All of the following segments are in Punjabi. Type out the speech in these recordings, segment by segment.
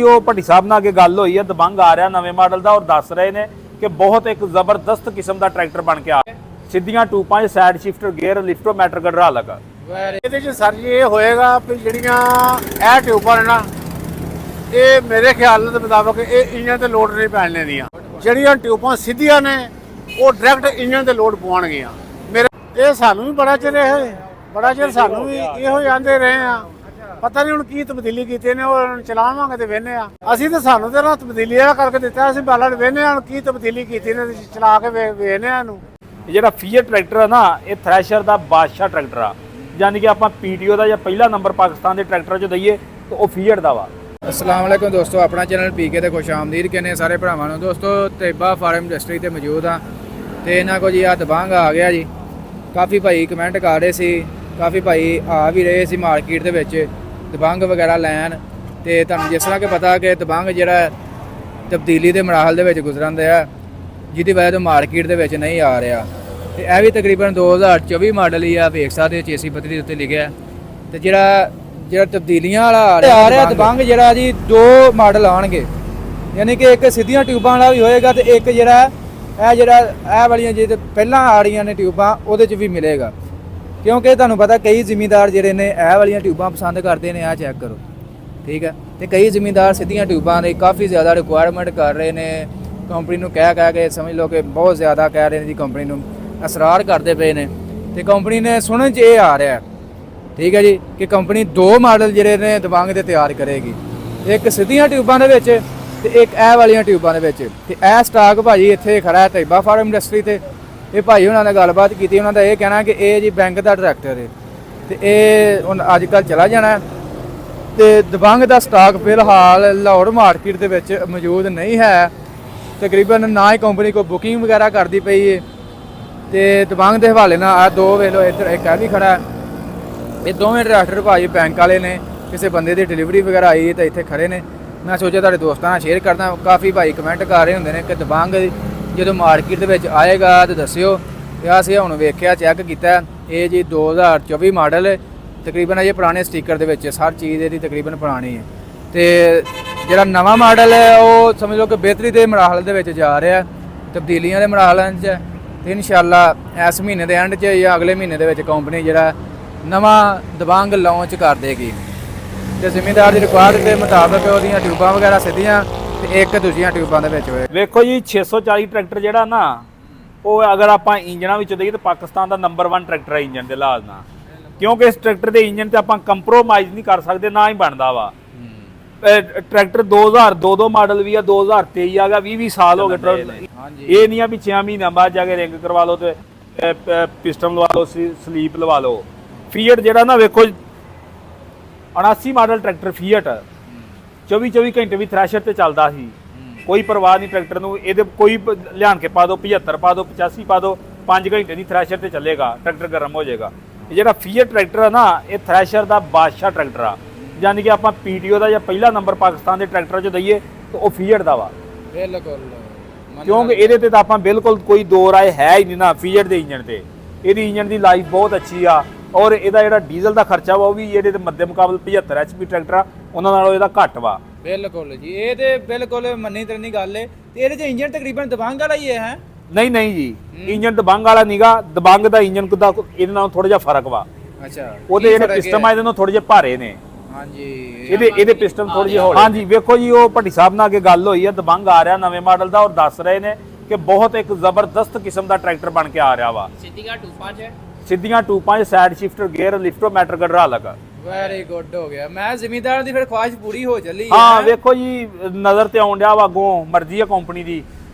ਉਹ ਭੱਟੀ ਸਾਹਿਬ ਨਾਲ ਅੱਗੇ ਗੱਲ ਹੋਈ ਹੈ, ਦਬੰਗ ਆ ਰਿਹਾ ਨਵੇਂ ਮਾਡਲ ਦਾ ਔਰ ਦੱਸ ਰਹੇ ਨੇ ਕਿ ਬਹੁਤ ਇੱਕ ਜ਼ਬਰਦਸਤ ਕਿਸਮ ਦਾ ਟਰੈਕਟਰ ਬਣ ਕੇ ਆ ਸਿੱਧੀਆਂ ਟੂਪਾਂ 'ਚ ਸਾਈਡ ਸ਼ਿਫਟਰ ਗੇਅਰ ਲਿਫਟੋਮੈਟਰ ਹਾਈਡ੍ਰੋਲਿਕ। ਇਹਦੇ 'ਚ ਸਰ ਜੀ ਇਹ ਹੋਏਗਾ ਵੀ ਜਿਹੜੀਆਂ ਇਹ ਟਿਊਬਾਂ ਨੇ ਨਾ, ਇਹ ਮੇਰੇ ਖਿਆਲ ਦੇ ਮੁਤਾਬਕ ਇਹ ਇੰਜਨ ਤੇ ਲੋਡ ਨਹੀਂ ਪੈਣ ਦੀਆਂ। ਜਿਹੜੀਆਂ ਟਿਊਬਾਂ ਸਿੱਧੀਆਂ ਨੇ ਉਹ ਡਾਇਰੈਕਟ ਇੰਜਨ ਤੇ ਲੋਡ ਪਵਾਉਣਗੀਆਂ। ਇਹ ਸਾਨੂੰ ਵੀ ਬੜਾ ਚਿਰ ਸਾਨੂੰ ਵੀ ਇਹੋ ਜਾਂਦੇ ਰਹੇ ਆ। ਪਤਾ ਨਹੀਂ ਹੁਣ ਕੀ ਤਬਦੀਲੀ ਕੀਤੀ ਨੇ, ਉਹ ਚਲਾਵਾਂਗੇ ਤੇ ਵੇਖਨੇ ਆ। ਅਸੀਂ ਤਾਂ ਸਾਨੂੰ ਤੇ ਨਾ ਤਬਦੀਲੀ ਇਹ ਕਰਕੇ ਦਿੱਤਾ, ਅਸੀਂ ਬਾਲਣ ਵੇਖਨੇ ਆ ਕੀ ਤਬਦੀਲੀ ਕੀਤੀ ਨੇ, ਚਲਾ ਕੇ ਵੇਖਨੇ ਆ ਇਹਨੂੰ। ਜਿਹੜਾ ਫੀਅਟ ਟਰੈਕਟਰ ਆ ਨਾ, ਇਹ ਥ੍ਰੈਸ਼ਰ ਦਾ ਬਾਦਸ਼ਾਹ ਟਰੈਕਟਰ ਆ, ਯਾਨੀ ਕਿ ਆਪਾਂ ਪੀਟੀਓ ਦਾ ਜਾਂ ਪਹਿਲਾ ਨੰਬਰ ਪਾਕਿਸਤਾਨ ਦੇ ਟਰੈਕਟਰ 'ਚ ਦਈਏ ਤਾਂ ਉਹ ਫੀਅਟ ਦਾ ਵਾ। अस्सलाम वालेकुम दोस्तों, अपना चैनल पीके ते खुश आमदीद कहने सारे भरावां नूं। दोस्तों तेबा फार्म इंडस्ट्री ते मौजूद हाँ ते इन्हां को जी आ दबंग आ गया जी। काफ़ी भाई कमेंट कर रहे सी, काफ़ी भाई आ भी रहे सी मार्केट दे विच दबंग वगैरह लैन। ते तुहानूं जिस तरह कि पता कि दबंग जिहड़ा तब्दीली दे मराहल दे विच गुजरन दिया, जिहदी वजह तो मार्केट दे विच नहीं आ रहा। ते यह भी तकरीबन 2024 मॉडल ही आ, वेख सकदे चेसी पत्तरी उत्ते लिखिआ। ते ਜਿਹੜਾ ਤਬਦੀਲੀਆਂ ਵਾਲਾ ਆ ਰਿਹਾ ਦਬੰਗ ਜਿਹੜਾ ਜੀ, ਦੋ ਮਾਡਲ ਆਉਣਗੇ, ਯਾਨੀ ਕਿ ਇੱਕ ਸਿੱਧੀਆਂ ਟਿਊਬਾਂ ਵਾਲਾ ਵੀ ਹੋਏਗਾ ਤੇ ਇੱਕ ਜਿਹੜਾ ਇਹ ਵਾਲੀਆਂ ਜਿਹੜੇ ਪਹਿਲਾਂ ਆ ਰਹੀਆਂ ਨੇ ਟਿਊਬਾਂ ਉਹਦੇ 'ਚ ਵੀ ਮਿਲੇਗਾ। ਕਿਉਂਕਿ ਤੁਹਾਨੂੰ ਪਤਾ ਕਈ ਜ਼ਿਮੀਂਦਾਰ ਜਿਹੜੇ ਨੇ ਇਹ ਵਾਲੀਆਂ ਟਿਊਬਾਂ ਪਸੰਦ ਕਰਦੇ ਨੇ। ਆ ਚੈੱਕ ਕਰੋ, ਠੀਕ ਹੈ। ਤੇ ਕਈ ਜ਼ਿਮੀਂਦਾਰ ਸਿੱਧੀਆਂ ਟਿਊਬਾਂ ਦੀ ਕਾਫੀ ਜ਼ਿਆਦਾ ਰਿਕੁਆਇਰਮੈਂਟ ਕਰ ਰਹੇ ਨੇ। ਕੰਪਨੀ ਨੂੰ ਕਹਿ ਕੇ ਸਮਝ ਲਓ ਕਿ ਬਹੁਤ ਜ਼ਿਆਦਾ ਕਹਿ ਰਹੇ ਨੇ ਜੀ, ਕੰਪਨੀ ਨੂੰ ਅਸਰਾਰ ਕਰਦੇ ਪਏ ਨੇ। ਤੇ ਕੰਪਨੀ ਨੇ ਸੁਣਨ 'ਚ ਇਹ ਆ ਰਿਹਾ, ਠੀਕ ਹੈ ਜੀ, ਕਿ ਕੰਪਨੀ ਦੋ ਮਾਡਲ ਜਿਹੜੇ ਨੇ ਦਬੰਗ ਦੇ ਤਿਆਰ ਕਰੇਗੀ, ਇੱਕ ਸਿੱਧੀਆਂ ਟਿਊਬਾਂ ਦੇ ਵਿੱਚ ਤੇ ਇੱਕ ਇਹ ਵਾਲੀਆਂ ਟਿਊਬਾਂ ਦੇ ਵਿੱਚ। ਤੇ ਇਹ ਸਟਾਕ ਭਾਜੀ ਇੱਥੇ ਖੜਾ ਹੈ ਤੈਬਾ ਫਾਰਮ ਇੰਡਸਟਰੀ ਤੇ। ਇਹ ਭਾਈ ਉਹਨਾਂ ਨੇ ਗੱਲਬਾਤ ਕੀਤੀ, ਉਹਨਾਂ ਦਾ ਇਹ ਕਹਿਣਾ ਕਿ ਇਹ ਜੀ ਬੈਂਕ ਦਾ ਟਰੈਕਟਰ ਹੈ ਤੇ ਇਹ ਹੁਣ ਅੱਜ ਕੱਲ੍ਹ ਚਲਾ ਜਾਣਾ। ਤੇ ਦਬੰਗ ਦਾ ਸਟਾਕ ਫਿਲਹਾਲ ਲਾਹੌਰ ਮਾਰਕੀਟ ਦੇ ਵਿੱਚ ਮੌਜੂਦ ਨਹੀਂ ਹੈ, ਤਕਰੀਬਨ ਨਾ ਹੀ ਕੰਪਨੀ ਕੋਈ ਬੁਕਿੰਗ ਵਗੈਰਾ ਕਰਦੀ ਪਈ ਹੈ। ਤੇ ਦਬੰਗ ਦੇ ਹਵਾਲੇ ਨਾਲ ਆ ਦੋ ਵੇਖ ਲਓ, ਇੱਧਰ ਇੱਕ ਇਹ ਵੀ ਖੜਾ ਹੈ। ਇਹ ਦੋਵੇਂ ਟਰੈਕਟਰ ਭਾਜੀ ਬੈਂਕ ਵਾਲੇ ਨੇ, ਕਿਸੇ ਬੰਦੇ ਦੀ ਡਿਲੀਵਰੀ ਵਗੈਰਾ ਆਈ ਤਾਂ ਇੱਥੇ ਖੜੇ ਨੇ। ਮੈਂ ਸੋਚਿਆ ਤੁਹਾਡੇ ਦੋਸਤਾਂ ਨਾਲ ਸ਼ੇਅਰ ਕਰਦਾ। ਕਾਫੀ ਭਾਈ ਕਮੈਂਟ ਕਰ ਰਹੇ ਹੁੰਦੇ ਨੇ ਕਿ ਦਬੰਗ ਜਦੋਂ ਮਾਰਕੀਟ ਦੇ ਵਿੱਚ ਆਏਗਾ ਤਾਂ ਦੱਸਿਓ। ਤੇ ਅਸੀਂ ਹੁਣ ਵੇਖਿਆ, ਚੈੱਕ ਕੀਤਾ, ਇਹ ਜੀ 2024 ਮਾਡਲ ਤਕਰੀਬਨ ਇਹ ਪੁਰਾਣੇ ਸਟicker ਦੇ ਵਿੱਚ ਹਰ ਚੀਜ਼ ਇਹਦੀ ਤਕਰੀਬਨ ਪੁਰਾਣੀ ਹੈ। ਤੇ ਜਿਹੜਾ ਨਵਾਂ ਮਾਡਲ ਹੈ ਉਹ ਸਮਝ ਲਓ ਕਿ ਬਿਹਤਰੀ ਦੇ ਮਰਾਹਲ ਦੇ ਵਿੱਚ ਜਾ ਰਿਹਾ, ਤਬਦੀਲੀਆਂ ਦੇ ਮਰਾਹਲਾਂ 'ਚ। ਤੇ ਇਨਸ਼ਾਅੱਲਾ ਇਸ ਮਹੀਨੇ ਦੇ ਐਂਡ 'ਚ ਜਾਂ ਅਗਲੇ ਮਹੀਨੇ ਦੇ ਵਿੱਚ ਕੰਪਨੀ ਜਿਹੜਾ ਨਵਾਂ ਦਬੰਗ ਲਾਂਚ ਕਰ ਦੇਗੀ। ਤੇ ਜ਼ਿਮੀਂਦਾਰ ਦੀ ਰਿਕੁਆਇਰਮੈਂਟ ਦੇ ਮੁਤਾਬਕ ਉਹਦੀਆਂ ਟਿਊਬਾਂ ਵਗੈਰਾ ਸਿੱਧੀਆਂ ਤੇ ਇੱਕ ਦੂਜੀਆਂ ਟਿਊਬਾਂ ਦੇ ਵਿੱਚ ਹੋਏ। ਵੇਖੋ ਜੀ 640 ਟਰੈਕਟਰ ਜਿਹੜਾ ਨਾ, ਉਹ ਅਗਰ ਆਪਾਂ ਇੰਜਨਾਂ ਵਿੱਚ ਦਈਏ ਤਾਂ ਪਾਕਿਸਤਾਨ ਦਾ ਨੰਬਰ 1 ਟਰੈਕਟਰ ਹੈ ਇੰਜਨ ਦੇ ਲਿਹਾਜ਼ ਨਾਲ। ਕਿਉਂਕਿ ਇਸ ਟਰੈਕਟਰ ਦੇ ਇੰਜਨ ਤੇ ਆਪਾਂ ਕੰਪਰੋਮਾਈਜ਼ ਨਹੀਂ ਕਰ ਸਕਦੇ, ਨਾ ਹੀ ਬਣਦਾ ਵਾ। ਟਰੈਕਟਰ 2002 ਮਾਡਲ ਵੀ ਆ, 2023 ਆ ਗਿਆ, 20 ਸਾਲ ਹੋ ਗਏ ਟਰੈਕਟਰ। ਇਹ ਨਹੀਂ ਆ ਵੀ 6 ਮਹੀਨਿਆਂ ਬਾਅਦ ਜਾ ਕੇ ਰਿੰਗ ਕਰਵਾ ਲਓ ਤੇ ਪਿਸਟਨ ਲਵਾ ਲਓ, ਸਲੀਪ ਲਵਾ ਲਓ। ਫੀਅਟ ਜਿਹੜਾ ਨਾ, ਵੇਖੋ 79 ਮਾਡਲ ਟਰੈਕਟਰ ਫੀਅਟ 24 ਘੰਟੇ ਵੀ ਥ੍ਰੈਸ਼ਰ ਤੇ ਚੱਲਦਾ ਸੀ, ਕੋਈ ਪਰਵਾਹ ਨਹੀਂ ਟਰੈਕਟਰ ਨੂੰ। ਇਹਦੇ ਕੋਈ ਲਿਆਣ ਕੇ ਪਾ ਦਿਓ, 75 ਪਾ ਦਿਓ, 85 ਪਾ ਦਿਓ, 5 ਘੰਟੇ ਨਹੀਂ ਥ੍ਰੈਸ਼ਰ ਤੇ ਚੱਲੇਗਾ, ਟਰੈਕਟਰ ਗਰਮ ਹੋ ਜਾਏਗਾ। ਇਹ ਜਿਹੜਾ ਫੀਅਟ ਟਰੈਕਟਰ ਆ ਨਾ, ਇਹ ਥ੍ਰੈਸ਼ਰ ਦਾ ਬਾਦਸ਼ਾਹ ਟਰੈਕਟਰ ਆ, ਯਾਨੀ ਕਿ ਆਪਾਂ ਪੀਟੀਓ ਦਾ ਜਾਂ ਪਹਿਲਾ ਨੰਬਰ ਪਾਕਿਸਤਾਨ ਦੇ ਟਰੈਕਟਰ 'ਚ ਦਈਏ ਤਾਂ ਉਹ ਫੀਅਟ ਦਾ ਵਾ। ਬਿਲਕੁਲ, ਕਿਉਂਕਿ ਇਹਦੇ ਤੇ ਤਾਂ ਆਪਾਂ ਬਿਲਕੁਲ ਕੋਈ ਦੋ ਰਾਏ ਹੈ ਹੀ ਨਹੀਂ ਨਾ। ਫੀਅਟ ਦੇ ਇੰਜਨ ਤੇ ਇਹਦੀ ਇੰਜਨ ਦੀ ਲਾਈਫ ਬਹੁਤ ਅੱਛੀ ਆ, ਔਰ ਇਹਦਾ ਜਿਹੜਾ ਡੀਜ਼ਲ ਦਾ ਖਰਚਾ ਵਾ ਉਹ ਵੀ ਇਹਦੇ ਤੇ ਮੱਦੇ ਮੁਕਾਬਲੇ 75 HP ਟਰੈਕਟਰ ਆ, ਉਹਨਾਂ ਨਾਲੋਂ ਇਹਦਾ ਘੱਟ ਵਾ। ਬਿਲਕੁਲ ਜੀ, ਇਹ ਤੇ ਬਿਲਕੁਲ ਮੰਨੀ ਤਰਨੀ ਗੱਲ ਹੈ। ਤੇ ਇਹਦੇ 'ਚ ਇੰਜਨ ਤਕਰੀਬਨ ਦਬੰਗ ਵਾਲਾ ਹੀ ਹੈ। ਨਹੀਂ ਜੀ, ਇੰਜਨ ਦਬੰਗ ਵਾਲਾ ਨੀਗਾ। ਦਬੰਗ ਦਾ ਇੰਜਨ ਦਾ ਇਹਦੇ ਨਾਲੋਂ ਥੋੜਾ ਜਿਹਾ ਫਰਕ ਵਾ। ਅੱਛਾ, ਉਹਦੇ ਜਿਹੜੇ ਪਿਸਟਨ ਆ ਇਹਦੇ ਨਾਲੋਂ ਥੋੜੇ ਜਿਹੇ ਭਾਰੇ ਨੇ। ਹਾਂਜੀ, ਇਹਦੇ ਪਿਸਟਨ ਥੋੜੇ ਜਿਹੇ ਹੌਲੇ। ਹਾਂਜੀ, ਵੇਖੋ ਜੀ ਉਹ ਭੱਟੀ ਸਾਹਿਬ ਨਾਲ ਅੱਗੇ ਗੱਲ ਹੋਈ ਹੈ, ਦਬੰਗ ਆ ਰਿਹਾ ਨਵੇਂ ਮਾਡਲ ਦਾ, ਔਰ ਦੱਸ ਰਹੇ ਨੇ ਕਿ ਬਹੁਤ ਇੱਕ ਜ਼ਬਰਦਸਤ ਕਿਸਮ ਦਾ ਟਰੈਕਟਰ ਬਣ ਕੇ ਆ ਰਿਹਾ ਵਾ। ਸਿੱਧੀਆਂ ਟੂਪਾਂ 'ਚ ਸਾਈਡ ਸ਼ਿਫਟਰ ਗੇਅਰ ਲਿਫਟੋਮੈਟਰ ਹਾਈਡ੍ਰੋਲਿਕ। ਵੈਰੀ ਗੁੱਡ ਹੋ ਗਿਆ। ਮੈਂ ਜ਼ਿਮੀਂਦਾਰ ਦੀ ਫਿਰ ਖੁਆਇਸ਼ ਪੂਰੀ ਹੋ ਚੱਲੀ। ਹਾਂ, ਵੇਖੋ ਜੀ ਨਜ਼ਰ ਤੇ ਆਉਣ ਡਿਆ ਵਾ, ਅੱਗੋਂ ਮਰਜ਼ੀ ਆ ਕੰਪਨੀ ਦੀ।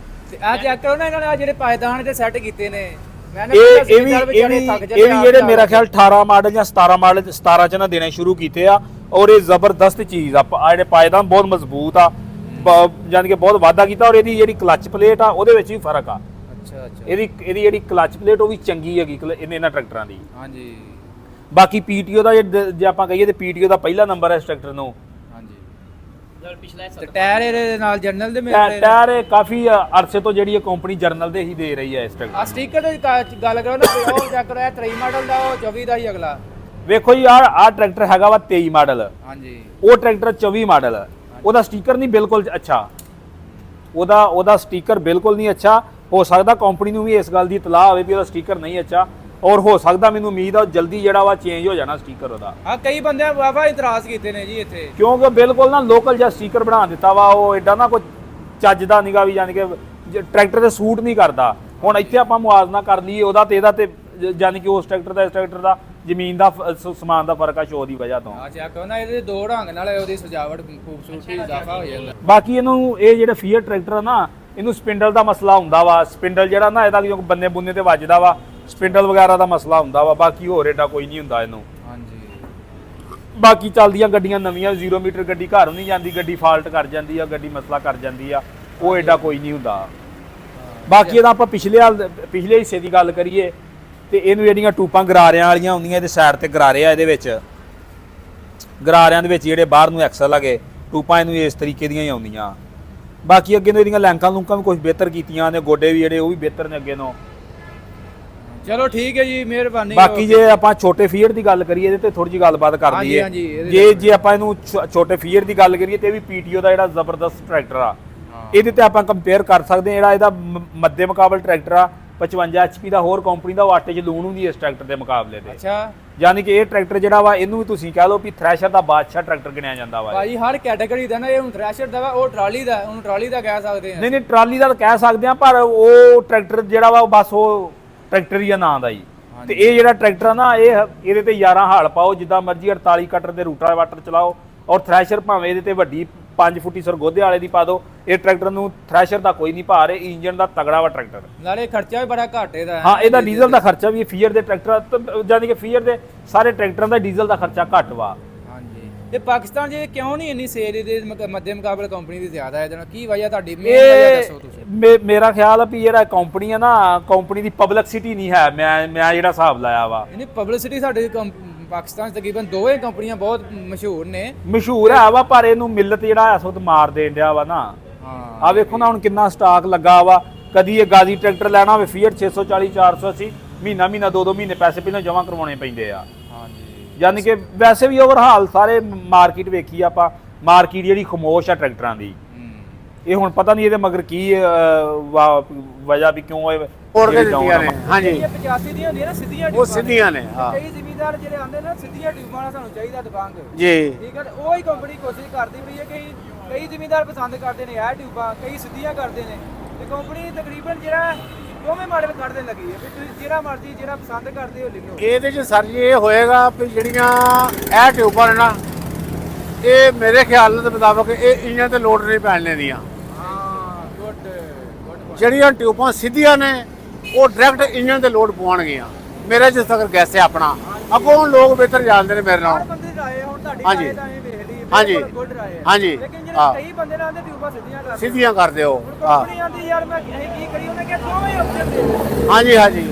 ਤੇ ਆ ਚੈੱਕ ਕਰੋ ਨਾ, ਇਹਨਾਂ ਨੇ ਆ ਜਿਹੜੇ ਪਾਇਦਾਨ ਤੇ ਸੈੱਟ ਕੀਤੇ ਨੇ। ਮੈਂ ਇਹ ਵੀ ਜਿਹੜੇ ਮੇਰਾ ਖਿਆਲ 18 ਮਾਡਲ ਜਾਂ 17 ਮਾਡਲ 17 'ਚ ਨਾ ਦੇਣੇ ਸ਼ੁਰੂ ਕੀਤੇ ਆ, ਔਰ ਇਹ ਜ਼ਬਰਦਸਤ ਚੀਜ਼ ਆ। ਜਿਹੜੇ ਪਾਇਦਾਨ ਬਹੁਤ ਮਜ਼ਬੂਤ ਆ, ਯਾਨੀ ਕਿ ਬਹੁਤ ਵਾਧਾ ਕੀਤਾ। ਔਰ ਇਹਦੀ ਜਿਹੜੀ ਕਲਚ ਪਲੇਟ ਆ ਉਹਦੇ ਵਿੱਚ ਵੀ ਫਰਕ ਆ। ਅੱਛਾ, ਇਹਦੀ ਜਿਹੜੀ ਕਲਚ ਪਲੇਟ ਉਹ ਵੀ ਚੰਗੀ ਹੈਗੀ ਇਹਨਾਂ ਟਰੈਕਟਰਾਂ ਦੀ। ਹਾਂਜੀ, ਬਾਕੀ ਪੀਟੀਓ ਦਾ ਜੇ ਆਪਾਂ ਕਹੀਏ ਤੇ ਪੀਟੀਓ ਦਾ ਪਹਿਲਾ ਨੰਬਰ ਹੈ ਇਸ ਟਰੈਕਟਰ ਨੂੰ। ਤੇ ਟਾਇਰ ਇਹਦੇ ਨਾਲ ਜਰਨਲ ਦੇ ਮਿਲ ਰਹੇ ਨੇ। ਟਾਇਰ ਕਾਫੀ ਅਰਸੇ ਤੋਂ ਜਿਹੜੀ ਇਹ ਕੰਪਨੀ ਜਰਨਲ ਦੇ ਹੀ ਦੇ ਰਹੀ ਹੈ ਇਸ ਟਰੈਕਟਰ। ਆ ਸਟicker ਦੀ ਗੱਲ ਕਰੋ ਨਾ, ਉਹ ਚੈੱਕ ਕਰੋ, ਇਹ 23 ਮਾਡਲ ਦਾ, ਉਹ 24 ਦਾ ਹੀ ਅਗਲਾ। ਵੇਖੋ ਜੀ ਆਹ ਟਰੈਕਟਰ ਹੈਗਾ ਵਾ 23 ਮਾਡਲ। ਹਾਂਜੀ, ਉਹ ਟਰੈਕਟਰ 24 ਮਾਡਲ। ਉਹਦਾ ਸਟicker ਨਹੀਂ ਬਿਲਕੁਲ ਅੱਛਾ, ਉਹਦਾ ਸਟicker ਬਿਲਕੁਲ ਨਹੀਂ ਅੱਛਾ। ਹੋ ਸਕਦਾ ਕੰਪਨੀ ਨੂੰ ਵੀ ਇਸ ਗੱਲ ਦੀ ਇਤਲਾਹ ਹੋਵੇ ਵੀ ਉਹਦਾ ਸਟicker ਨਹੀਂ ਅੱਛਾ, ਔਰ ਹੋ ਸਕਦਾ ਮੈਨੂੰ ਉਮੀਦ ਆ ਜਲਦੀ ਜਿਹੜਾ ਵਾ ਚੇਂਜ ਹੋ ਜਾਣਾ ਸਟicker ਉਹਦਾ। ਹਾਂ ਕਈ ਬੰਦਿਆਂ ਵਾਵਾ ਇਤਰਾਜ਼ ਕੀਤੇ ਨੇ ਜੀ ਇੱਥੇ, ਕਿਉਂਕਿ ਬਿਲਕੁਲ ਨਾ ਲੋਕਲ ਜਿਹਾ ਸਟicker ਬਣਾ ਦਿੱਤਾ ਵਾ, ਉਹ ਐਡਾ ਨਾ ਕੋਈ ਚੱਜ ਦਾ ਨਿਗਾ ਵੀ, ਯਾਨੀ ਕਿ ਟਰੈਕਟਰ ਤੇ ਸੂਟ ਨਹੀਂ ਕਰਦਾ। ਹੁਣ ਇੱਥੇ ਆਪਾਂ ਮੁਆਵਜ਼ਾ ਕਰ ਲਈਏ ਉਹਦਾ ਤੇ ਇਹਦਾ, ਤੇ ਯਾਨੀ ਕਿ ਉਸ ਟਰੈਕਟਰ ਦਾ ਇਸ ਟਰੈਕਟਰ ਦਾ ਜ਼ਮੀਨ ਦਾ ਸਮਾਨ ਦਾ ਫਰਕ ਆ ਸ਼ੋਅ ਦੀ ਵਜ੍ਹਾ ਤੋਂ। ਅੱਛਾ ਕਹਿੰਦਾ ਇਹਦੇ ਦੋ ਢੰਗ ਨਾਲ ਉਹਦੀ ਸਜਾਵਟ ਖੂਬਸੂਰਤੀ ਇਜ਼ਾਫਾ ਹੋ ਜਾਂਦਾ। ਬਾਕੀ ਇਹਨੂੰ ਇਹ ਜਿਹੜਾ ਫੀਅਰ ਟਰੈਕਟਰ ਆ ਨਾ, ਇਹਨੂੰ ਸਪਿੰਡਲ ਦਾ ਮਸਲਾ ਹੁੰਦਾ ਵਾ। ਸਪਿੰਡਲ ਜਿਹੜਾ ਨਾ ਇਹਦਾ ਜੋ ਬੰਨੇ ਬੁੰਨੇ ਤੇ ਵੱਜਦਾ ਵਾ, ਸਪਿੰਡਲ ਵਗੈਰਾ ਦਾ ਮਸਲਾ ਹੁੰਦਾ ਵਾ। ਬਾਕੀ ਹੋਰ ਏਡਾ ਕੋਈ ਨਹੀਂ ਹੁੰਦਾ ਇਹਨੂੰ। ਹਾਂਜੀ ਬਾਕੀ ਚੱਲਦੀਆਂ ਗੱਡੀਆਂ ਨਵੀਆਂ 0 ਮੀਟਰ ਗੱਡੀ ਘਰ ਨਹੀਂ ਜਾਂਦੀ, ਗੱਡੀ ਫਾਲਟ ਕਰ ਜਾਂਦੀ ਆ, ਗੱਡੀ ਮਸਲਾ ਕਰ ਜਾਂਦੀ ਆ, ਉਹ ਏਡਾ ਕੋਈ ਨਹੀਂ ਹੁੰਦਾ। ਬਾਕੀ ਇਹਦਾ ਆਪਾਂ ਪਿਛਲੇ ਹਿੱਸੇ ਦੀ ਗੱਲ ਕਰੀਏ ਤੇ ਇਹਨੂੰ ਜਿਹੜੀਆਂ ਟੂਪਾਂ ਗਰਾਰਿਆਂ ਵਾਲੀਆਂ ਹੁੰਦੀਆਂ, ਇਹਦੇ ਸਾਈਡ ਤੇ ਗਰਾਰੇ ਆ, ਇਹਦੇ ਵਿੱਚ ਗਰਾਰਿਆਂ ਦੇ ਵਿੱਚ ਜਿਹੜੇ ਬਾਹਰ ਨੂੰ ਐਕਸਲ ਲਗੇ ਟੂਪਾਂ ਇਹਨੂੰ ਇਸ ਤਰੀਕੇ ਦੀਆਂ ਹੀ ਆਉਂਦੀਆਂ। ਬਾਕੀ ਅੱਗੇ ਨੂੰ ਇਹਦੀਆਂ ਲੈਂਕਾਂ ਲੂੰਕਾਂ ਵੀ ਕੁਝ ਬਿਹਤਰ ਕੀਤੀਆਂ ਨੇ, ਗੋਡੇ ਵੀ ਜਿਹੜੇ ਉਹ ਵੀ ਬਿਹਤਰ ਨੇ ਅੱਗੇ ਨੂੰ। ਚਲੋ ਠੀਕ ਹੈ ਜੀ, ਮਿਹਰਬਾਨੀ। ਬਾਕੀ ਜੇ ਆਪਾਂ ਛੋਟੇ ਫੀਅਰ ਦੀ ਗੱਲ ਕਰੀਏ ਇਹਦੇ ਤੇ ਥੋੜੀ ਜਿਹੀ ਗੱਲਬਾਤ ਕਰ ਲਈਏ। ਜੇ ਆਪਾਂ ਇਹਨੂੰ ਛੋਟੇ ਫੀਅਰ ਦੀ ਗੱਲ ਕਰੀਏ ਤੇ ਇਹ ਵੀ ਪੀਟੀਓ ਦਾ ਜਿਹੜਾ ਜ਼ਬਰਦਸਤ ਟਰੈਕਟਰ ਆ, ਇਹਦੇ ਤੇ ਆਪਾਂ ਕੰਪੇਅਰ ਕਰ ਸਕਦੇ ਹਾਂ। ਜਿਹੜਾ ਇਹਦਾ ਮੱਦੇ ਮੁਕਾਬਲ ਟਰੈਕਟਰ ਆ 55 HP ਦਾ, ਹੋਰ ਕੰਪਨੀ ਦਾ ਉਹ ਆਟੇ 'ਚ ਲੂਣ ਹੁੰਦੀ ਇਸ ਟਰੈਕਟਰ ਦੇ ਮੁਕਾਬਲੇ ਤੇ। ਅੱਛਾ, ਯਾਨੀ ਕਿ ਇਹ ਟਰੈਕਟਰ ਜਿਹੜਾ ਵਾ ਇਹਨੂੰ ਵੀ ਤੁਸੀਂ ਕਹਿ ਲਓ ਵੀ ਥ੍ਰੈਸ਼ਰ ਦਾ ਬਾਦਸ਼ਾਹ ਟਰੈਕਟਰ ਗਿਣਿਆ ਜਾਂਦਾ ਵਾ। ਭਾਈ ਹਰ ਕੈਟਾਗਰੀ ਦਾ ਨਾ, ਇਹ ਹੁਣ ਥ੍ਰੈਸ਼ਰ ਦਾ ਵਾ, ਉਹ ਟਰਾਲੀ ਦਾ, ਉਹਨੂੰ ਟਰਾਲੀ ਦਾ ਕਹਿ ਸਕਦੇ ਆ। ਨਹੀਂ ਟਰਾਲੀ ਦਾ ਤਾਂ ਕਹਿ ਸਕਦੇ ਆ, ਪਰ ਉਹ ਟਰੈਕਟਰ ਜਿਹੜਾ ਵਾ ਉਹ ਬਸ ਉਹ ਟਰੈਕਟਰ ਹੀ ਆ ਨਾਂ ਦਾ ਹੀ। ਤੇ ਇਹ ਜਿਹੜਾ ਟਰੈਕਟਰ ਆ ਨਾ, ਇਹਦੇ ਤੇ 11 ਹਾਲ ਪਾਓ ਜਿੱਦਾਂ ਮਰਜ਼ੀ, 48 ਕਟਰ ਦੇ ਰੂਟਾ ਵਾਟਰ ਚਲਾਓ, ਔਰ ਥ੍ਰੈਸ਼ਰ ਭਾਵੇਂ ਇਹਦੇ ਤੇ ਵੱਡੀ 5 ਫੁੱਟੀ ਸਰਗੋਧੇ ਵਾਲੇ ਦੀ ਪਾ ਦਿਓ, ਇਹ ਟਰੈਕਟਰ ਨੂੰ ਥ੍ਰੈਸ਼ਰ ਦਾ ਕੋਈ ਨਹੀਂ ਭਾਰ। ਇਹ ਇੰਜਨ ਦਾ ਤਗੜਾ ਵਾ ਟਰੈਕਟਰ, ਨਾਲੇ ਖਰਚਾ ਵੀ ਬੜਾ ਘੱਟ ਇਹਦਾ। ਹਾਂ, ਇਹਦਾ ਡੀਜ਼ਲ ਦਾ ਖਰਚਾ ਵੀ ਫੀਅਰ ਦੇ ਟਰੈਕਟਰ, ਯਾਨੀ ਕਿ ਫੀਅਰ ਦੇ ਸਾਰੇ ਟਰੈਕਟਰਾਂ ਦਾ ਡੀਜ਼ਲ ਦਾ ਖਰਚਾ ਘੱਟ ਵਾ। ਹਾਂਜੀ, ਤੇ ਪਾਕਿਸਤਾਨ 'ਚ ਕਿਉਂ ਨਹੀਂ ਇੰਨੀ ਸੇਲ ਇਹਦੇ ਮੱਦੇ ਮੁਕਾਬਲੇ ਕੰਪਨੀ ਦੀ ਜ਼ਿਆਦਾ ਹੈ? ਇਹਦੇ ਨਾਲ ਕੀ ਵਜ੍ਹਾ ਤੁਹਾਡੀ ਮੇਨ ਵਜ੍ਹਾ ਦੱਸੋ ਤੁਸੀਂ। ਮੇਰਾ ਖਿਆਲ ਆ ਵੀ ਜਿਹੜਾ ਕੰਪਨੀ ਆ ਨਾ, ਕੰਪਨੀ ਦੀ ਪਬਲਿਸਿਟੀ ਨਹੀਂ ਹੈ। ਮੈਂ ਜਿਹੜਾ ਹਿਸਾਬ ਲਾਇਆ ਵਾ, ਇਹਨੀ ਪਬਲਿਸਿਟੀ ਸਾਡੇ ਪਾਕਿਸਤਾਨ 'ਚ ਤਕਰੀਬਨ ਦੋਵੇਂ ਕੰਪਨੀਆਂ ਬਹੁਤ ਮਸ਼ਹੂਰ ਨੇ। ਮਸ਼ਹੂਰ ਹੈ ਵਾ, ਪਰ ਇਹਨੂੰ ਮਿਲਤ ਜਿਹੜਾ ਇਸ ਵਕਤ ਮਾਰ ਦੇਣ ਡਿਆ ਵਾ ਨਾ। ਆ ਵੇਖੋ ਨਾ ਹੁਣ ਕਿੰਨਾ ਸਟਾਕ ਲੱਗਾ ਵਾ। ਕਦੀ ਇਹ ਗਾਜ਼ੀ ਟਰੈਕਟਰ ਲੈਣਾ ਹੋਵੇ ਫੀਅਰ 640 480, ਮਹੀਨਾ 2 ਮਹੀਨੇ ਪੈਸੇ ਪਹਿਲਾਂ ਜਮ੍ਹਾਂ ਕਰਵਾਉਣੇ ਪੈਂਦੇ ਆ। ਹਾਂਜੀ, ਯਾਨੀ ਕਿ ਵੈਸੇ ਵੀ ਓਵਰਹਾਲ ਸਾਰੇ ਮਾਰਕੀਟ ਵੇਖੀ ਆਪਾਂ, ਮਾਰਕੀਟ ਜਿਹੜੀ ਖਮੋਸ਼ ਆ ਟਰੈਕਟਰਾਂ ਦੀ। ਇਹ ਹੁਣ ਪਤਾ ਨਹੀਂ ਇਹਦੇ ਮਗਰ ਕੀ ਵਜ੍ਹਾ ਵੀ ਕਿਉਂ ਇਹ ਹੋਰ ਕੇ ਦਿੱਤੀਆਂ ਨੇ। ਹਾਂਜੀ, ਇਹ 85 ਦੀਆਂ ਹੁੰਦੀਆਂ ਨਾ ਸਿੱਧੀਆਂ ਉਹ ਸਿੱਧੀਆਂ ਨੇ। ਹਾਂ ਕਈ ਜ਼ਿਮੀਂਦਾਰ ਜਿਹੜੇ ਆਂਦੇ ਨਾ ਸਿੱਧੀਆਂ ਟਿਊਬਾਂ ਨਾਲ ਸਾਨੂੰ ਚਾਹੀਦਾ ਦਬਾਂਗ ਜੀ, ਠੀਕ ਹੈ, ਉਹ ਹੀ ਕੰਪਨੀ ਕੋਸ਼ਿਸ਼ ਕਰਦੀ ਪਈ ਹੈ। ਕਈ ਜ਼ਿਮੀਂਦਾਰ ਪਸੰਦ ਕਰਦੇ ਨੇ ਇਹ ਟਿਊਬਾਂ, ਕਈ ਸਿੱਧੀਆਂ ਕਰਦੇ ਨੇ, ਤੇ ਕੰਪਨੀ ਤਕਰੀਬਨ ਜਿਹੜਾ ਦੋਵੇਂ ਮਾਡਲ ਕੱਢਣ ਲੱਗੀ ਹੈ ਵੀ ਤੁਸੀਂ ਜਿਹੜਾ ਮਰਜ਼ੀ ਜਿਹੜਾ ਪਸੰਦ ਕਰਦੇ ਹੋ ਲੈ ਲਓ। ਇਹਦੇ 'ਚ ਸਰ ਜੀ ਇਹ ਹੋਏਗਾ ਵੀ ਜਿਹੜੀਆਂ ਇਹ ਟਿਊਬਾਂ ਨੇ ਨਾ, ਇਹ ਮੇਰੇ ਖਿਆਲ ਦੇ ਮੁਤਾਬਕ ਇਹ ਇੰਜਨ ਤੇ ਲੋਡ ਨਹੀਂ ਪੈਣ ਲੈਂਦੀਆਂ। ਹਾਂ, ਗੁੱਡ। ਜਿਹੜੀਆਂ ਟਿਊਬਾਂ ਸਿੱਧੀਆਂ ਨੇ ਉਹ ਡਾਇਰੈਕਟ ਇੰਜਨ ਤੇ ਲੋਡ ਪਵਾਉਣਗੀਆਂ। ਮੇਰੇ ਜਿਸ ਤੱਕ ਗੈਸ ਹੈ ਆਪਣਾ, ਅੱਗੋਂ ਲੋਕ ਬਿਹਤਰ ਜਾਣਦੇ ਨੇ ਮੇਰੇ ਨਾਲ। ਬੰਦੇ ਰਾਏ ਹੁਣ ਤੁਹਾਡੀ ਹਾਂਜੀ। ਰਾਏ ਤਾਂ ਇਹ ਵੇਖ ਲਈ, ਹਾਂਜੀ। ਗੁੱਡ ਰਾਏ ਹੈ। ਹਾਂਜੀ। ਲੇਕਿਨ ਜਿਹੜੇ ਕਈ ਬੰਦੇ ਨਾਲ ਟਿਊਬਾਂ ਸਿੱਧੀਆਂ ਕਰ ਦਿਓ। ਕੰਪਨੀ ਆਂਦੀ ਯਾਰ ਮੈਂ ਅਸੀਂ ਕੀ ਕਰੀ, ਉਹਨੇ ਕਿਹਾ ਦੋਵੇਂ ਆਪਸ਼ਨ ਦੇ। ਹਾਂਜੀ ਹਾਂਜੀ,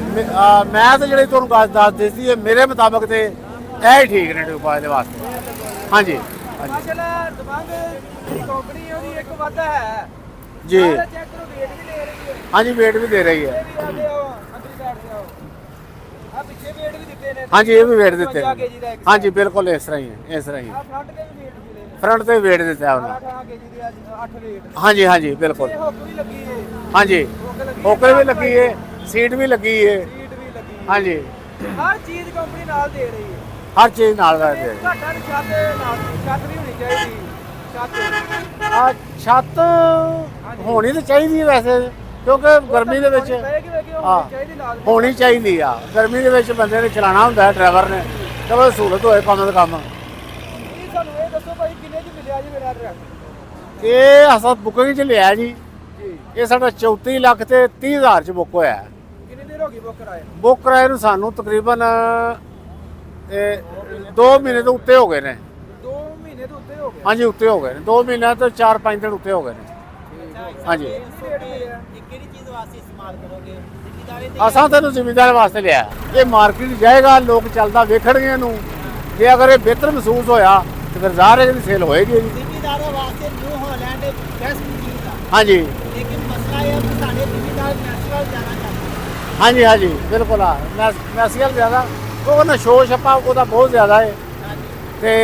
ਮੈਂ ਤਾਂ ਜਿਹੜੀ ਤੁਹਾਨੂੰ ਗੱਲ ਦੱਸ ਦਿੱਤੀ ਹੈ, ਮੇਰੇ ਮੁਤਾਬਕ ਤੇ ਇਹ ਹੀ ਠੀਕ ਨੇ ਟਿਊਬਾਂ ਇਹਦੇ ਵਾਸਤੇ। ਹਾਂਜੀ ਮਾਸ਼ਾਅੱਲਾ, ਦਬੰਗ ਦੀ ਕੰਪਨੀ ਉਹਦੀ ਇੱਕ ਵਾਧਾ ਹੈ ਜੀ। ਚੈੱਕ ਕਰੋ, ਵੇਟ ਵੀ ਦੇ ਰਹੀ ਹੈ। ਹਾਂਜੀ, ਵੇਟ ਵੀ ਦੇ ਰਹੀ ਹੈ। ਇਹ ਵੀ ਆਂਦੇ ਆਓ ਅੰਦਰੀ ਸਾਈਡ ਤੇ ਆਓ, ਆ ਪਿੱਛੇ ਵੇਟ ਵੀ ਦਿੱਤੇ ਨੇ। ਹਾਂਜੀ, ਇਹ ਵੀ ਵੇਟ ਦਿੱਤੇ 55 kg ਦਾ ਇੱਕ ਹਾਂਜੀ, ਬਿਲਕੁਲ ਇਸ ਤਰ੍ਹਾਂ ਹੀ ਹੈ, ਇਸ ਤਰ੍ਹਾਂ ਹੀ। ਆ ਫਰੰਟ ਤੇ ਵੀ ਵੇਟ ਮਿਲੇ ਨੇ, ਫਰੰਟ ਤੇ ਵੇਟ ਦਿੱਤਾ ਉਹਨਾਂ। 18 kg ਦੀ ਅੱਜ 8 ਵੇਟ। ਹਾਂਜੀ ਹਾਂਜੀ, ਬਿਲਕੁਲ। ਇਹ ਹੁੱਕ ਵੀ ਲੱਗੀ ਹੈ, ਹਾਂਜੀ, ਹੋਕਰ ਵੀ ਲੱਗੀ ਹੈ, ਸੀਟ ਵੀ ਲੱਗੀ ਹੈ। ਸੀਟ ਵੀ ਲੱਗੀ ਹੈ। ਹਾਂਜੀ, ਹਰ ਚੀਜ਼ ਕੰਪਨੀ ਨਾਲ ਦੇ ਰਹੀ ਹੈ। ਹਰ ਚੀਜ਼ ਨਾਲ ਕਰਦੇ ਆ। ਘਾਟਾ ਦੀ ਛੱਤ ਨਾਲ, ਛੱਤ ਵੀ ਹੋਣੀ ਚਾਹੀਦੀ, ਛੱਤ। ਆ ਛੱਤ ਹੋਣੀ ਤਾਂ ਚਾਹੀਦੀ ਹੈ ਵੈਸੇ, ਕਿਉਂਕਿ ਗਰਮੀ ਦੇ ਵਿੱਚ ਹੋਣੀ ਚਾਹੀਦੀ ਆ। ਗਰਮੀ ਦੇ ਵਿੱਚ ਬੰਦੇ ਨੇ ਚਲਾਉਣਾ ਹੁੰਦਾ ਹੈ, ਡਰਾਈਵਰ ਨੇ, ਚਲੋ ਸਹੂਲਤ ਹੋਏ ਕੰਮ ਦਾ ਕੰਮ। ਸਾਨੂੰ ਇਹ ਦੱਸੋ ਭਾਈ ਕਿੰਨੇ ਚ ਮਿਲਿਆ ਜੀ ਮੇਰਾ ਟਰੈਕਟਰ? ਇਹ ਅਸਾਂ ਬੁਕਿੰਗ 'ਚ ਲਿਆ ਜੀ। ਇਹ ਸਾਡਾ 34 ਲੱਖ ਤੇ 30 ਹਜ਼ਾਰ 'ਚ ਬੁੱਕ ਹੋਇਆ। ਕਿੰਨੀ ਦੇਰ ਹੋ ਗਈ ਬੁੱਕ ਕਰਾਏ? ਬੁੱਕ ਕਰਾਏ ਨੂੰ ਸਾਨੂੰ ਤਕਰੀਬਨ 2 ਮਹੀਨੇ ਤੋਂ ਉੱਤੇ ਹੋ ਗਏ ਨੇ। 2 ਮਹੀਨੇ ਤੋਂ ਉੱਤੇ ਹੋ ਗਏ? ਹਾਂਜੀ, ਉੱਤੇ ਹੋ ਗਏ ਨੇ। 2 ਮਹੀਨੇ ਤੋਂ 4-5 ਦਿਨ ਉੱਤੇ ਹੋ ਗਏ ਨੇ। ਹਾਂਜੀ, ਕਿਹੜੀ ਚੀਜ਼ ਵਾਸਤੇ ਇਸਤੇਮਾਲ ਕਰੋਗੇ? ਅਸਾਂ ਤੈਨੂੰ ਜ਼ਿਮੀਂਦਾਰ ਵਾਸਤੇ ਲਿਆ। ਇਹ ਮਾਰਕੀਟ ਜਾਏਗਾ, ਲੋਕ ਚੱਲਦਾ ਵੇਖਣਗੇ ਇਹਨੂੰ। ਜੇ ਅਗਰ ਇਹ ਬਿਹਤਰ ਮਹਿਸੂਸ ਹੋਇਆ ਤੇ ਫਿਰ ਜ਼ਾਹਰ ਹੈ ਇਹਦੀ ਸੇਲ ਹੋਏਗੀ ਜੀ। ਜ਼ਿਮੀਂਦਾਰਾਂ ਵਾਸਤੇ ਨਿਊ ਹਾਲੈਂਡ ਬੈਸਟ ਚੀਜ਼ ਆ। ਹਾਂਜੀ ਲੇਕਿਨ ਮਸਲਾ ਇਹ ਹੈ ਕਿ ਸਾਡੇ ਜ਼ਿਮੀਂਦਾਰ ਨੈਚੁਰਲ ਜਾਣਾ ਚਾਹੁੰਦੇ। ਹਾਂਜੀ ਹਾਂਜੀ, ਬਿਲਕੁਲ ਆ। ਮੈਸੀਅਲ ਜ਼ਿਆਦਾ ਉਹ ਨਾ ਸ਼ੋਰ ਛੱਪਾ ਉਹਦਾ ਬਹੁਤ ਜ਼ਿਆਦਾ ਹੈ। ਤੇ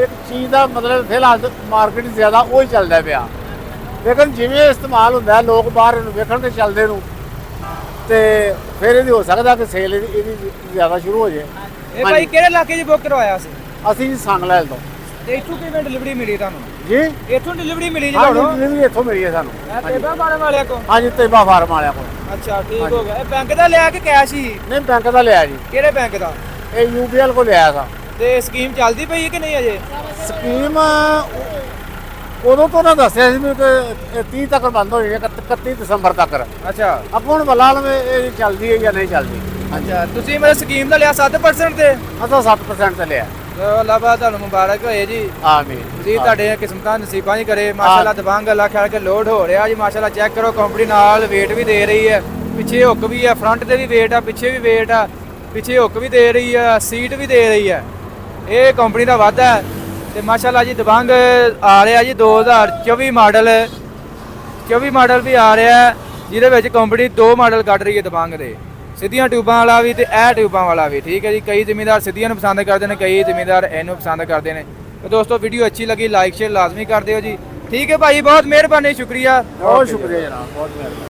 ਇੱਕ ਚੀਜ਼ ਦਾ ਮਤਲਬ ਫਿਲਹਾਲ ਮਾਰਕੀਟ ਜ਼ਿਆਦਾ ਉਹ ਹੀ ਚੱਲਦਾ ਪਿਆ, ਲੇਕਿਨ ਜਿਵੇਂ ਇਸਤੇਮਾਲ ਹੁੰਦਾ ਲੋਕ ਬਾਹਰ ਇਹਨੂੰ ਵੇਖਣਗੇ ਚੱਲਦੇ ਨੂੰ, ਤੇ ਫਿਰ ਇਹਦੀ ਹੋ ਸਕਦਾ ਕਿ ਸੇਲ ਇਹਦੀ ਜ਼ਿਆਦਾ ਸ਼ੁਰੂ ਹੋ ਜਾਏ। ਇਹ ਭਾਈ ਕਿਹੜੇ ਇਲਾਕੇ 'ਚ ਬੁੱਕ ਕਰਵਾਇਆ ਸੀ ਅਸੀਂ ਜੀ ਸੰਗਲੈਲ ਤੋਂ ਤੇ ਇੱਥੋਂ ਕਿਵੇਂ ਡਿਲੀਵਰੀ ਮਿਲੀ ਤੁਹਾਨੂੰ? ਜੀ, ਇੱਥੋਂ ਡਿਲੀਵਰੀ ਮਿਲੀ ਜੀ ਹਾਂਜੀ ਤੁਹਾਨੂੰ? ਡਿਲੀਵਰੀ ਇੱਥੋਂ ਮਿਲੀ ਹੈ ਸਾਨੂੰ। ਇਹ ਤੇਬਾ ਫਾਰਮ ਵਾਲਿਆਂ ਕੋਲ? ਹਾਂਜੀ ਤੇਬਾ ਫਾਰਮ ਵਾਲਿਆਂ ਕੋਲ। ਅੱਛਾ ਠੀਕ ਹੋ ਗਿਆ। ਇਹ ਬੈਂਕ ਦਾ ਲਿਆ ਕਿ ਕੈਸ਼ ਹੀ? ਨਹੀਂ ਬੈਂਕ ਦਾ ਲਿਆ ਜੀ, ਕਿਹੜੇ ਬੈਂਕ ਦਾ? ਇਹ UBL ਕੋਲ ਲਿਆ ਸੀ। ਤੇ ਸਕੀਮ ਚੱਲਦੀ ਪਈ ਹੈ ਕਿ ਨਹੀਂ ਅਜੇ? ਸਕੀਮ ਉਦੋਂ ਤੋਂ ਨਾ ਦੱਸਿਆ ਸੀ ਵੀ ਕਿ 30 ਤੱਕ ਬੰਦ ਹੋ ਜਾਣੀ, 31 ਦਸੰਬਰ ਤੱਕ। ਅੱਛਾ ਆਪਾਂ ਹੁਣ ਬਲਾਲ ਇਹ ਚੱਲਦੀ ਹੈ ਜਾਂ ਨਹੀਂ ਚੱਲਦੀ। ਅੱਛਾ ਤੁਸੀਂ ਮੇਰੇ ਸਕੀਮ ਦਾ ਲਿਆ 7% ਤੇ? ਅਸਾਂ 7% ਤੇ ਲਿਆ। ਚਲੋ ਅੱਲਾਹ ਪਾਕ ਤੁਹਾਨੂੰ ਮੁਬਾਰਕ ਹੋਏ ਜੀ। ਆਮੀਨ ਜੀ ਤੁਹਾਡੇ ਕਿਸਮਤਾਂ ਨਸੀਬਾਂ ਹੀ ਕਰੇ। ਮਾਸ਼ਾਅੱਲਾ ਦਬੰਗ ਅੱਲਾ ਖਿਆਲ ਕੇ ਲੋਡ ਹੋ ਰਿਹਾ ਜੀ। ਮਾਸ਼ਾਅੱਲਾ ਚੈੱਕ ਕਰੋ, ਕੰਪਨੀ ਨਾਲ ਵੇਟ ਵੀ ਦੇ ਰਹੀ ਹੈ, ਪਿੱਛੇ ਹੁੱਕ ਵੀ ਹੈ, ਫਰੰਟ ਤੇ ਵੀ ਵੇਟ ਆ, ਪਿੱਛੇ ਵੀ ਵੇਟ ਆ, ਪਿੱਛੇ ਹੁੱਕ ਵੀ ਦੇ ਰਹੀ ਹੈ, ਸੀਟ ਵੀ ਦੇ ਰਹੀ ਹੈ। ਇਹ ਕੰਪਨੀ ਦਾ ਵਾਧਾ ਹੈ। ਤੇ ਮਾਸ਼ਾਅੱਲਾ ਜੀ ਦਬੰਗ ਆ ਰਿਹਾ ਜੀ 2024 ਮਾਡਲ, 24 ਮਾਡਲ ਵੀ ਆ ਰਿਹਾ ਹੈ, ਜਿਹਦੇ ਵਿੱਚ ਕੰਪਨੀ 2 ਮਾਡਲ ਕੱਢ ਰਹੀ ਹੈ ਦਬੰਗ ਦੇ, ਸਿੱਧੀਆਂ ਟਿਊਬਾਂ ਵਾਲਾ ਵੀ ਤੇ ਇਹ ਟਿਊਬਾਂ ਵਾਲਾ ਵੀ। ਠੀਕ ਹੈ ਜੀ, ਕਈ ਜ਼ਿਮੀਂਦਾਰ ਸਿੱਧੀਆਂ ਨੂੰ ਪਸੰਦ ਕਰਦੇ ਨੇ, ਕਈ ਜ਼ਿਮੀਂਦਾਰ ਇਹਨੂੰ ਪਸੰਦ ਕਰਦੇ ਨੇ। ਤੇ ਦੋਸਤੋ ਵੀਡੀਓ ਅੱਛੀ ਲੱਗੀ ਲਾਈਕ ਸ਼ੇਅਰ ਲਾਜ਼ਮੀ ਕਰ ਦਿਓ ਜੀ। ਠੀਕ ਹੈ ਭਾਈ, ਬਹੁਤ ਮਿਹਰਬਾਨੀ, ਸ਼ੁਕਰੀਆ। ਬਹੁਤ ਸ਼ੁਕਰੀਆ ਜਨਾਬ, ਬਹੁਤ ਮਿਹਰਬਾਨੀ।